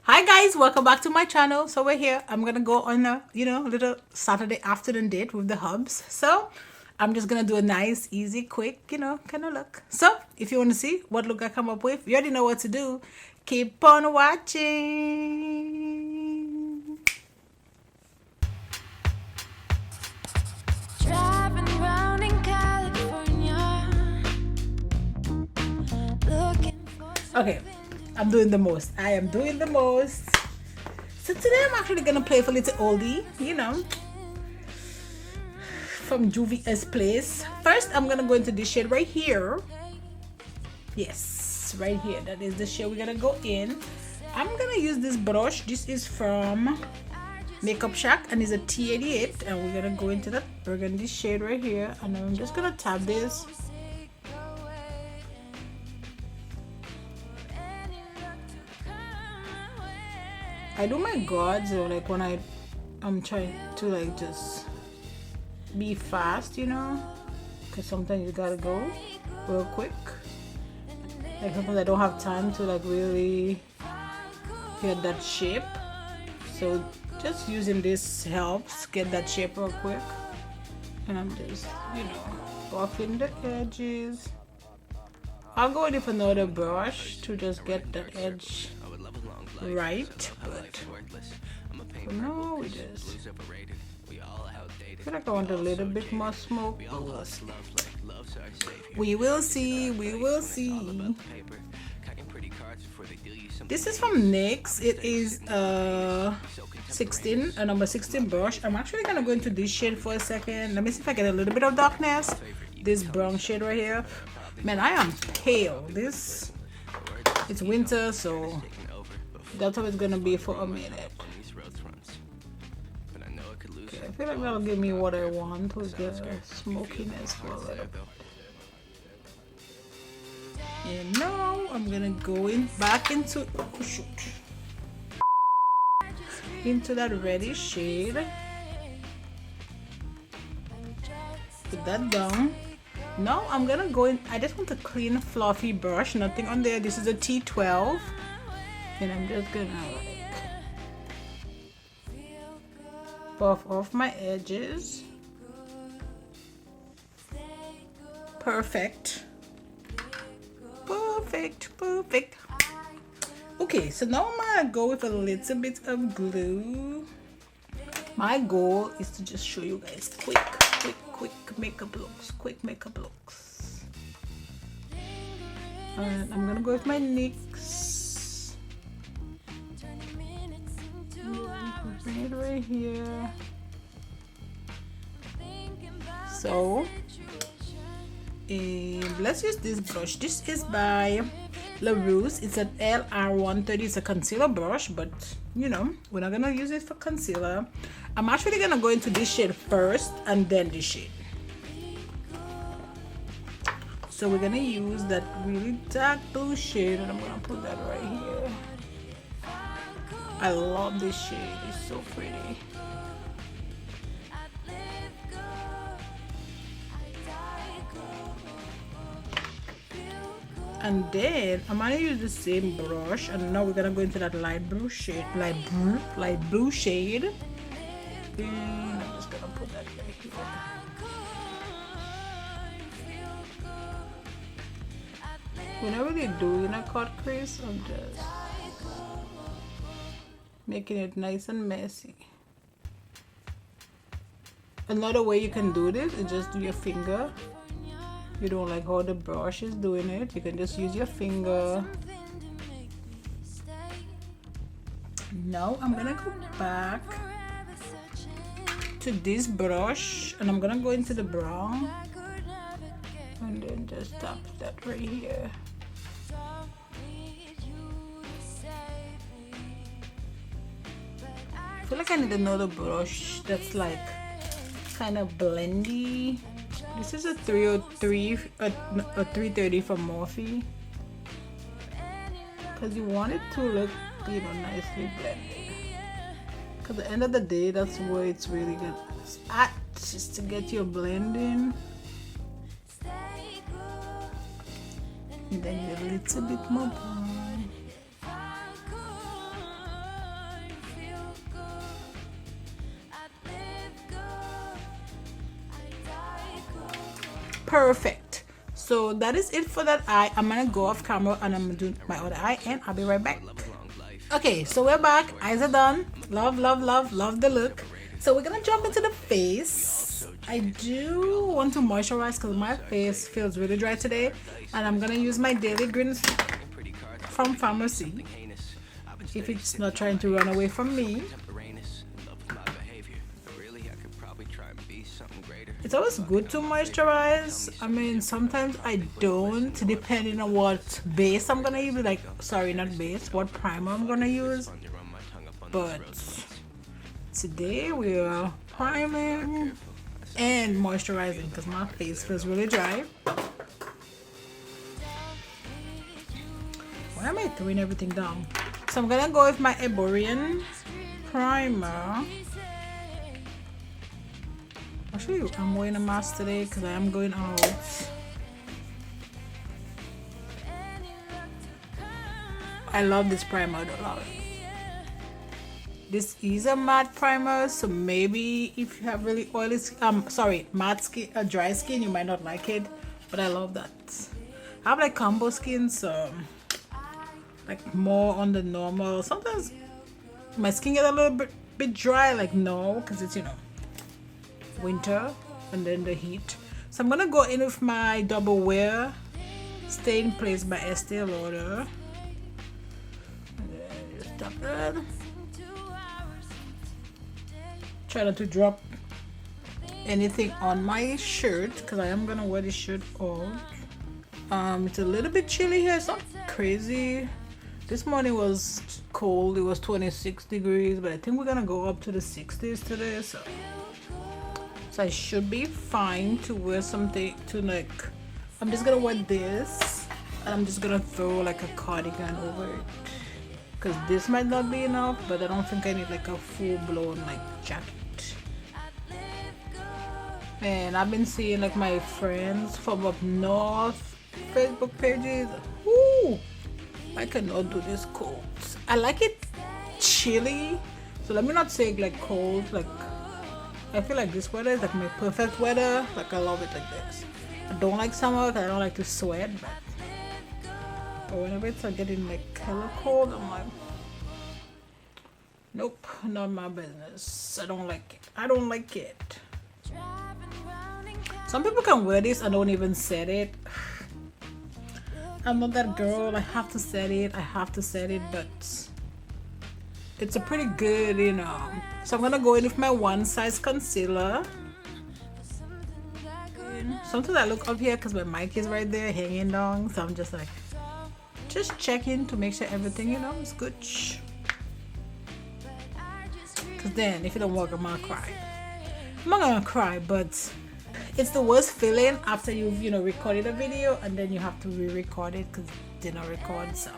Hi guys, welcome back to my channel. So we're here. I'm gonna go on a little Saturday afternoon date with the hubs. So I'm just gonna do a nice, easy, quick, kind of look. So if you want to see what look I come up with, you already know what to do. Keep on watching. Driving around in California, looking for Okay, I'm doing the most. I am doing the most. So today I'm actually gonna play for little oldie, from Juvia's place. First, I'm gonna go into this shade right here. Yes, right here. That is the shade we're gonna go in. I'm gonna use this brush. This is from Makeup Shack and is a T88, and we're gonna go into that burgundy shade right here. And I'm just gonna tap this. I do my guards like when I'm trying to like just be fast, because sometimes you gotta go real quick. Like sometimes I don't have time to like really get that shape, so just using this helps get that shape real quick. And I'm just buffing the edges. I'll go with another brush to just get that edge right, but for now we just I feel like I want a little bit more smoke. We will see. We will see. This is from NYX. It is a number 16 brush. I'm actually gonna go into this shade for a second. Let me see if I get a little bit of darkness. This brown shade right here. Man, I am pale. It's winter, so that's how it's gonna be for a minute. Okay, I feel like that'll give me what I want with the smokiness for a little bit. And now I'm gonna go back into into that reddish shade. Put that down. Now I'm gonna go in. I just want a clean, fluffy brush. Nothing on there. This is a T12, and I'm just gonna buff off my edges. Perfect. Perfect. Okay, so now I'm gonna go with a little bit of glue. My goal is to just show you guys quick makeup looks. And I'm gonna go with my NYX. Bring it right here. So let's use this brush. This is by Ruce. It's an LR130. It's a concealer brush, but we're not gonna use it for concealer. I'm actually gonna go into this shade first and then this shade. So we're gonna use that really dark blue shade, and I'm gonna put that right here. I love this shade. It's so pretty. And then I'm gonna use the same brush, and now we're gonna go into that light blue shade. And I'm just gonna put that right here. We're not really doing a cut crease. I'm just making it nice and messy. Another way you can do this is just do your finger. You don't like how the brush is doing it, you can just use your finger. Now I'm gonna go back to this brush, and I'm gonna go into the brown and then just tap that right here. I feel like I need another brush that's like kind of blendy. This is a 303, a 330 from Morphe, because you want it to look, nicely blended. Because at the end of the day, that's where it's really good. Just to get your blending. And then a little bit more brown. perfect. So that is it for that eye. I'm gonna go off camera and I'm gonna do my other eye, and I'll be right back. Okay, so we're back. Eyes are done. Love, love, love, love the look. So we're gonna jump into the face. I do want to moisturize because my face feels really dry today, and I'm gonna use my Daily Greens from Farmacy if it's not trying to run away from me. It's always good to moisturize. I mean, sometimes I don't, depending on what base I'm gonna use. Like, sorry, not base, what primer I'm gonna use. But today we are priming and moisturizing because my face feels really dry. Why am I throwing everything down? So I'm gonna go with my Erborian primer. Actually, I'm wearing a mask today because I am going out. I love this primer, I love it. This is a matte primer, so maybe if you have really oily matte skin, dry skin, you might not like it, but I love that. I have like combo skin, so like more on the normal. Sometimes my skin gets a little bit dry, like no, because it's, you know, winter and then the heat. So I'm gonna go in with my double wear Stay in Place by Estee Lauder. Just tap that. Try not to drop anything on my shirt because I am gonna wear this shirt out. It's a little bit chilly here. It's not crazy. This morning was cold. It was 26 degrees, but I think we're gonna go up to the 60s today, so I should be fine to wear something to, like, I'm just gonna wear this and I'm just gonna throw like a cardigan over it because this might not be enough, but I don't think I need like a full-blown like jacket. And I've been seeing like my friends from up north Facebook pages. Ooh, I cannot do this cold. I like it chilly, so let me not say like cold. Like, I feel like this weather is like my perfect weather. Like, I love it like this. I don't like summer because I don't like to sweat, but whenever it's like getting like hella cold, I'm like, nope, not my business. I don't like it. I don't like it. Some people can wear this and don't even set it. I'm not that girl. I have to set it. I have to set it, but it's a pretty good, you know. So I'm gonna go in with my One Size concealer. Sometimes I look up here because my mic is right there hanging down, so I'm just like, just checking to make sure everything, you know, is good. Because then if it don't work, I'm gonna cry. I'm not gonna cry, but it's the worst feeling after you've, you know, recorded a video and then you have to re-record it because it did not record, so,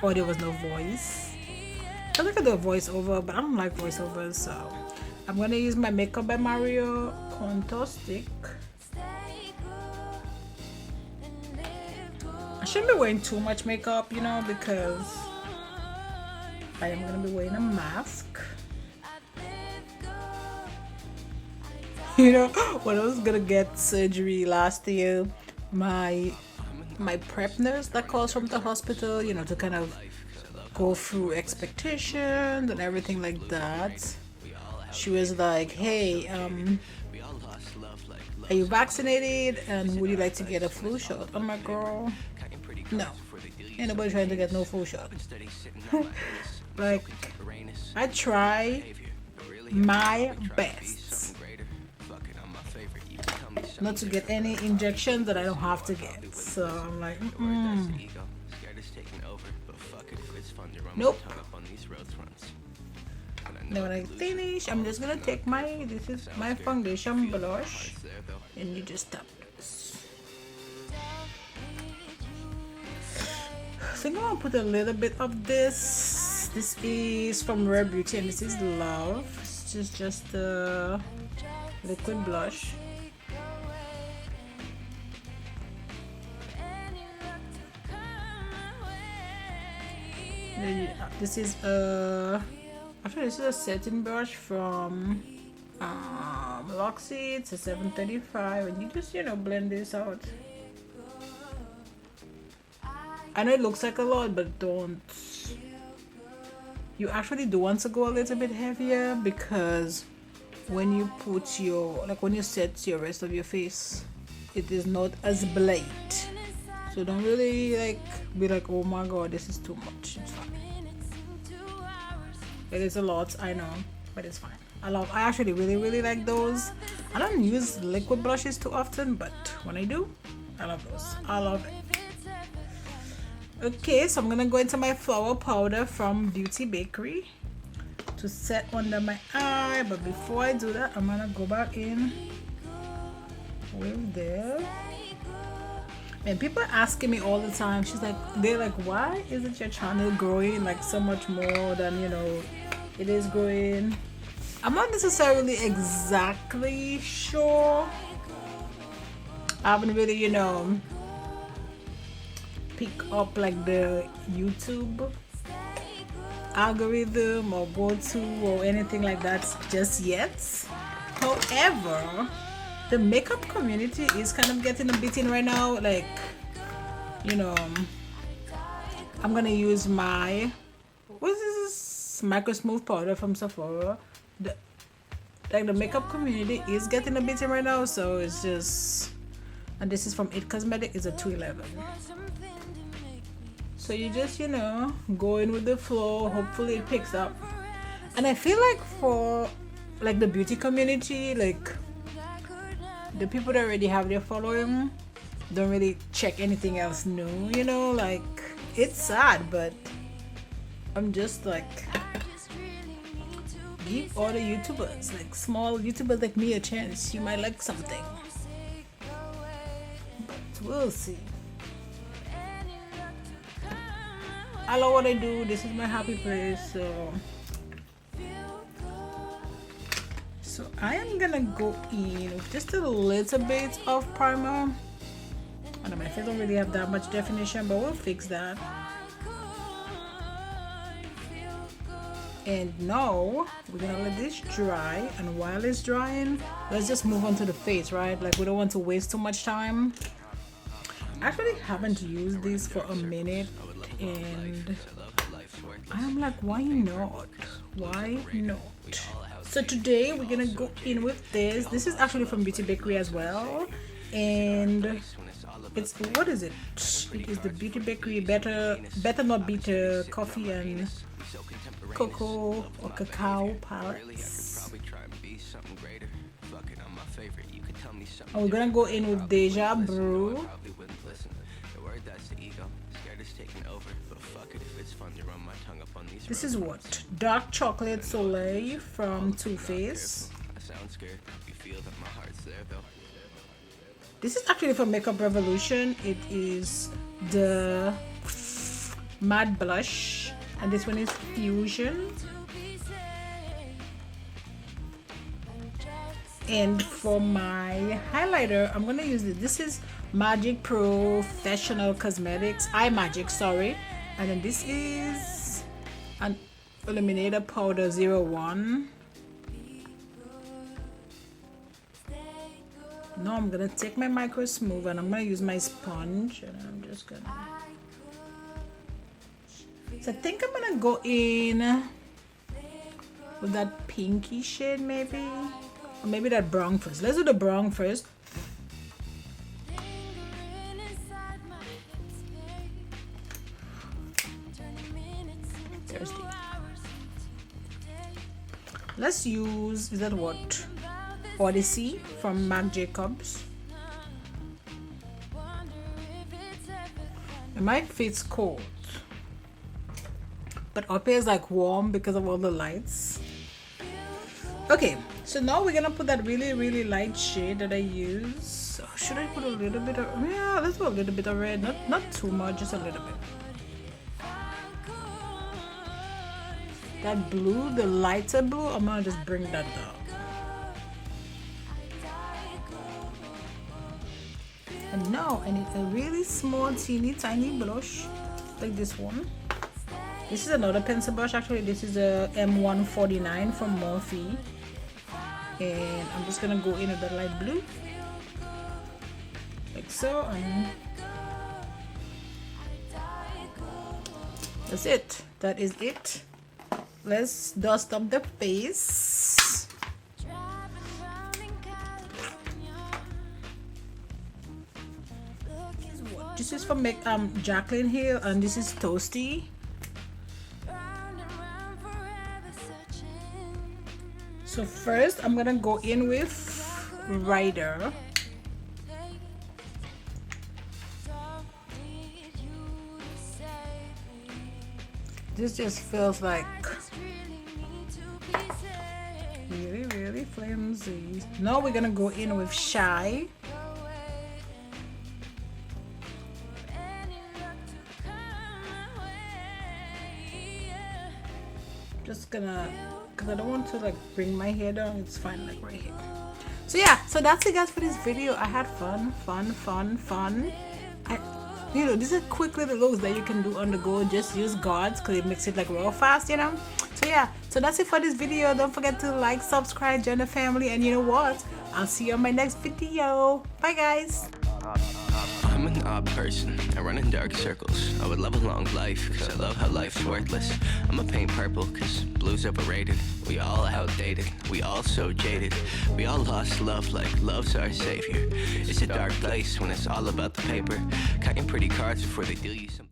or there was no voice. I think I do a voiceover, but I don't like voiceovers, so I'm gonna use my Makeup by Mario contour stick. I shouldn't be wearing too much makeup, you know, because I am gonna be wearing a mask. You know, when I was gonna get surgery last year, my prep nurse that calls from the hospital, you know, to kind of go through expectations and everything like that, she was like, hey, are you vaccinated and would you like to get a flu shot? I'm like, girl, no, ain't nobody trying to get no flu shot. Like, I try my best not to get any injections that I don't have to get, so I'm like, nope. Now when I finish, I'm just gonna take this is my foundation blush, and you just tap this. I think I'm gonna put a little bit of this. This is from Rare Beauty and this is Love. It's just a liquid blush. This is actually this is a setting brush from Luxie. It's a 735, and you just, you know, blend this out. I know it looks like a lot, but don't. You actually do want to go a little bit heavier, because when you put your, like when you set your rest of your face, it is not as bright. So don't really like be like, oh my god, this is too much. It's fine. It is a lot, I know, but it's fine. I actually really like those. I don't use liquid blushes too often, but when I do, I love those. I love it. Okay, so I'm gonna go into my flower powder from Beauty Bakery to set under my eye. But before I do that, I'm gonna go back in with this. And people are asking me all the time, they're like, why isn't your channel growing like so much more than, you know, it is growing? I'm not necessarily exactly sure. I haven't really, you know, pick up like the YouTube algorithm or go to or anything like that just yet. However, the makeup community is kind of getting a bit in right now. Like, you know, I'm gonna use my, what is this, micro smooth powder from Sephora. The makeup community is getting a bit in right now, so it's just, and this is from It Cosmetic, is a 211. So you just, you know, go in with the flow. Hopefully it picks up. And I feel like for like the beauty community, like the people that already have their following don't really check anything else new, you know. Like, it's sad, but I'm just like, give all the YouTubers, like small YouTubers like me, a chance. You might like something, but we'll see. I love what I do. This is my happy place. So I am gonna go in with just a little bit of primer. I know my face don't really have that much definition, but we'll fix that. And now we're gonna let this dry, and while it's drying, let's just move on to the face, right? Like, we don't want to waste too much time. I actually haven't used this for a minute, and I'm like, why not? Why not? So today we're gonna go in with this. This is actually from Beauty Bakery as well, and it's, what is it? It is the Beauty Bakery Better Not Bitter Coffee and Cocoa or Cacao palettes. And we're gonna go in with Deja Brew. This is what? Dark Chocolate Soleil from Too Faced. This is actually from Makeup Revolution. It is the matte blush, and this one is Fusion. And for my highlighter, I'm gonna use this. This is Magic Professional Cosmetics, iMagic, sorry. And then this is an Illuminator Powder 01. Now I'm gonna take my micro smooth and I'm gonna use my sponge, and I'm just gonna, so I think I'm gonna go in with that pinky shade, maybe, or maybe that brown first. Let's do the brown first. There's the, let's use, is that what? Odyssey from Marc Jacobs. It might fit cold, but up here is like warm because of all the lights. Okay, so now we're gonna put that really light shade that I use. Should I put a little bit of, yeah, let's put a little bit of red, not too much, just a little bit. That blue, the lighter blue, I'm gonna just bring that down. And now I need a really small, teeny tiny blush like this one. This is another pencil brush. Actually, this is a M149 from Morphe. And I'm just gonna go in with the light blue, like so, and that's it. That is it. Let's dust up the face. This is from Jaclyn Hill, and this is Toasty. So first, I'm gonna go in with Rider. This just feels like really, really flimsy. Now we're gonna go in with Shy. Just gonna, because I don't want to like bring my hair down, it's fine like right here. So yeah, so that's it guys for this video. I had fun. You know, these are quick little looks that you can do on the go. Just use guards because it makes it like real fast, you know. So yeah, so that's it for this video. Don't forget to like, subscribe, join the family, and you know what, I'll see you on my next video. Bye guys. I'm an odd person, I run in dark circles. I would love a long life, cause I love how life's worthless. I'ma paint purple, cause blue's overrated. We all outdated, we all so jaded. We all lost love like love's our savior. It's a dark place when it's all about the paper. Cutting pretty cards before they deal you something.